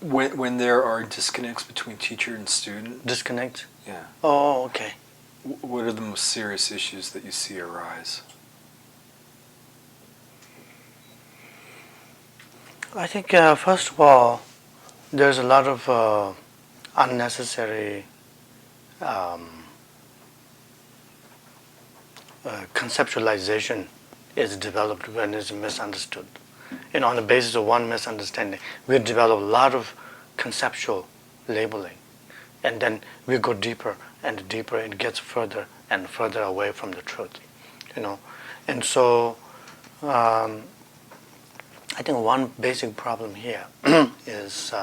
When there are disconnects between teacher and student? Disconnect? Yeah. Oh, okay. What are the most serious issues that you see arise? I think, first of all, there's a lot of unnecessary conceptualization is developed when it's misunderstood. On the basis of one misunderstanding, we develop a lot of conceptual labeling. And then we go deeper and deeper, it gets further and further away from the truth. And so I think one basic problem here is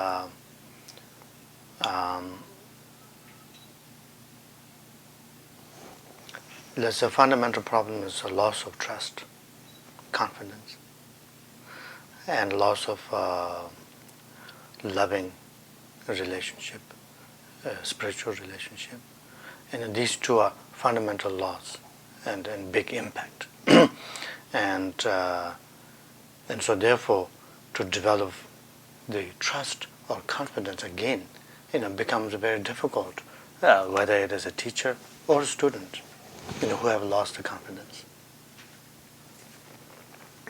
there's a fundamental problem is a loss of trust, confidence, and loss of loving relationship, spiritual relationship. And these two are fundamental loss and big impact. and so therefore, to develop the trust or confidence again, becomes very difficult, whether it is a teacher or a student, who have lost the confidence.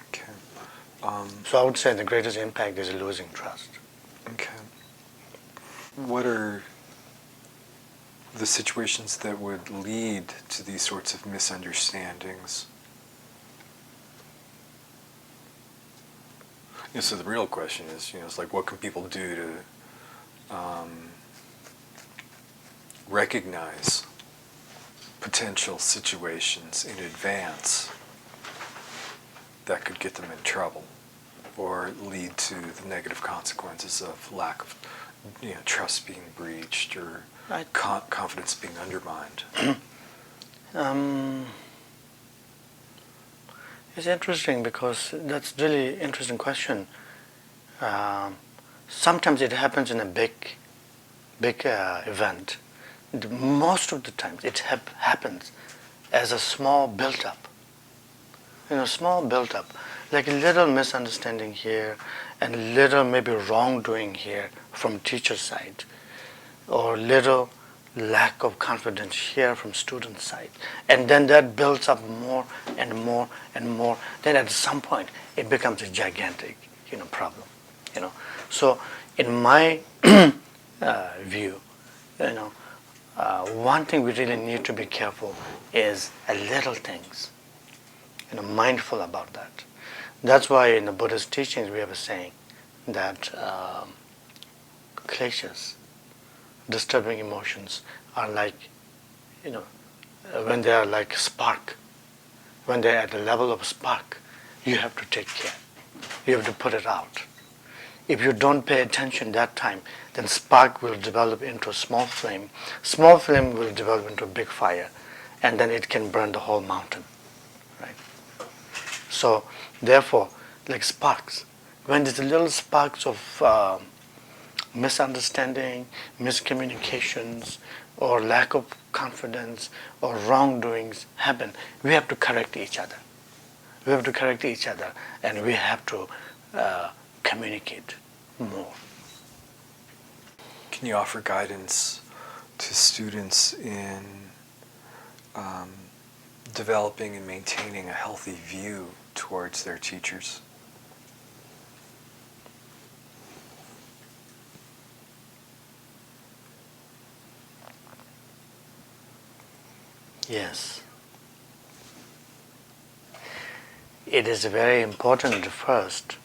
Okay. So I would say the greatest impact is losing trust. Okay. What are the situations that would lead to these sorts of misunderstandings? So the real question is, it's like, what can people do to recognize potential situations in advance that could get them in trouble or lead to the negative consequences of lack of trust being breached or confidence being undermined? It's interesting because that's really interesting question. Sometimes it happens in a big event. Most of the times it happens as a small build-up. Small build-up, like a little misunderstanding here and little maybe wrongdoing here from teacher side, or little lack of confidence here from student side, and then that builds up more and more and more. Then at some point it becomes a gigantic problem. So in my view, one thing we really need to be careful is little things, mindful about that. That's why in the Buddhist teachings we have a saying that kleshas, disturbing emotions, are like, when they are like spark, when they're at the level of spark, you have to take care. You have to put it out. If you don't pay attention that time, then spark will develop into a small flame. Small flame will develop into a big fire, and then it can burn the whole mountain, right? So, therefore, like sparks, when there's little sparks of misunderstanding, miscommunications, or lack of confidence, or wrongdoings happen, we have to correct each other. We have to correct each other, and we have to communicate more. Can you offer guidance to students in developing and maintaining a healthy view towards their teachers? Yes. It is very important first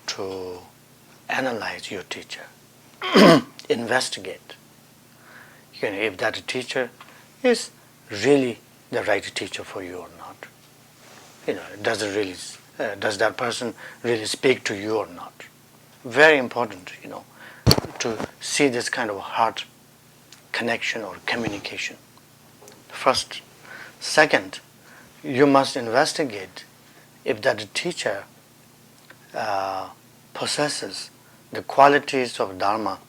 to analyze your teacher, investigate. If that teacher is really the right teacher for you or not. Does that person really speak to you or not? Very important, to see this kind of heart connection or communication. First. Second, you must investigate if that teacher possesses the qualities of Dharma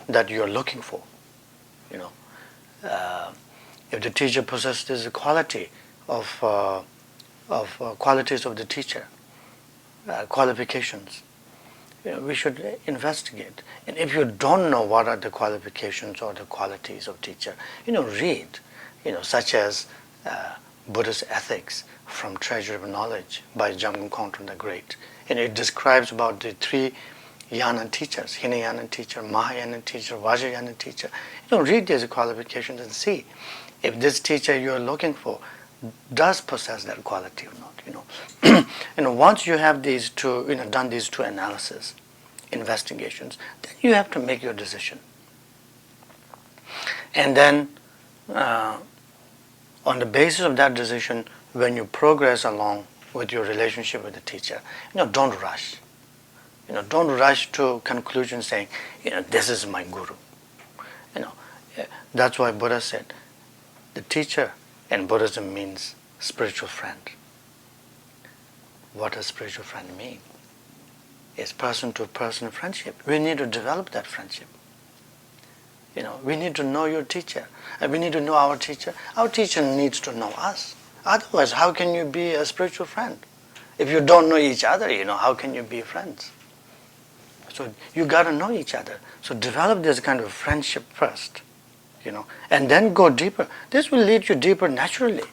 that you are looking for. If the teacher possesses the quality of qualities of the teacher, qualifications, we should investigate. And if you don't know what are the qualifications or the qualities of teacher, read, such as Buddhist Ethics from Treasure of Knowledge by Dzogchen Ponlop the Great. And it describes about the three Yana teachers, Hinayana teacher, Mahayana teacher, Vajrayana teacher. Read these qualifications and see if this teacher you're looking for does possess that quality or not. And once you have these two, done these two analysis, investigations, then you have to make your decision. And then, on the basis of that decision, when you progress along with your relationship with the teacher, don't rush. Don't rush to conclusion saying, this is my guru. That's why Buddha said, the teacher in Buddhism means spiritual friend. What does spiritual friend mean? It's person-to-person friendship. We need to develop that friendship. We need to know your teacher. We need to know our teacher. Our teacher needs to know us. Otherwise, how can you be a spiritual friend? If you don't know each other, how can you be friends? So you got to know each other. So develop this kind of friendship first, and then go deeper. This will lead you deeper naturally,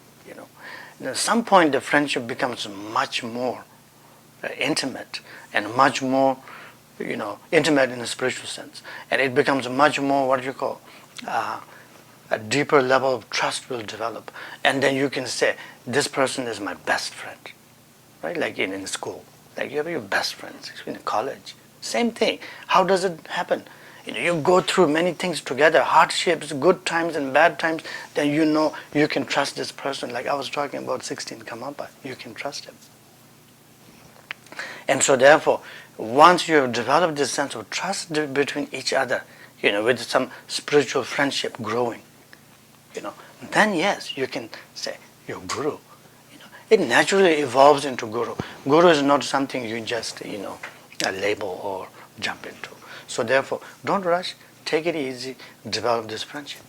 At some point, the friendship becomes much more intimate and much more, intimate in a spiritual sense. And it becomes much more, a deeper level of trust will develop. And then you can say, this person is my best friend, right? Like in school, like you have your best friends in college. Same thing. How does it happen? You go through many things together, hardships, good times and bad times, then you can trust this person. Like I was talking about 16 Karmapa, you can trust him. And so therefore, once you have developed this sense of trust between each other, with some spiritual friendship growing, then yes, you can say, your guru. It naturally evolves into guru. Guru is not something you just, a label or jump into. So therefore, don't rush, take it easy, develop this friendship.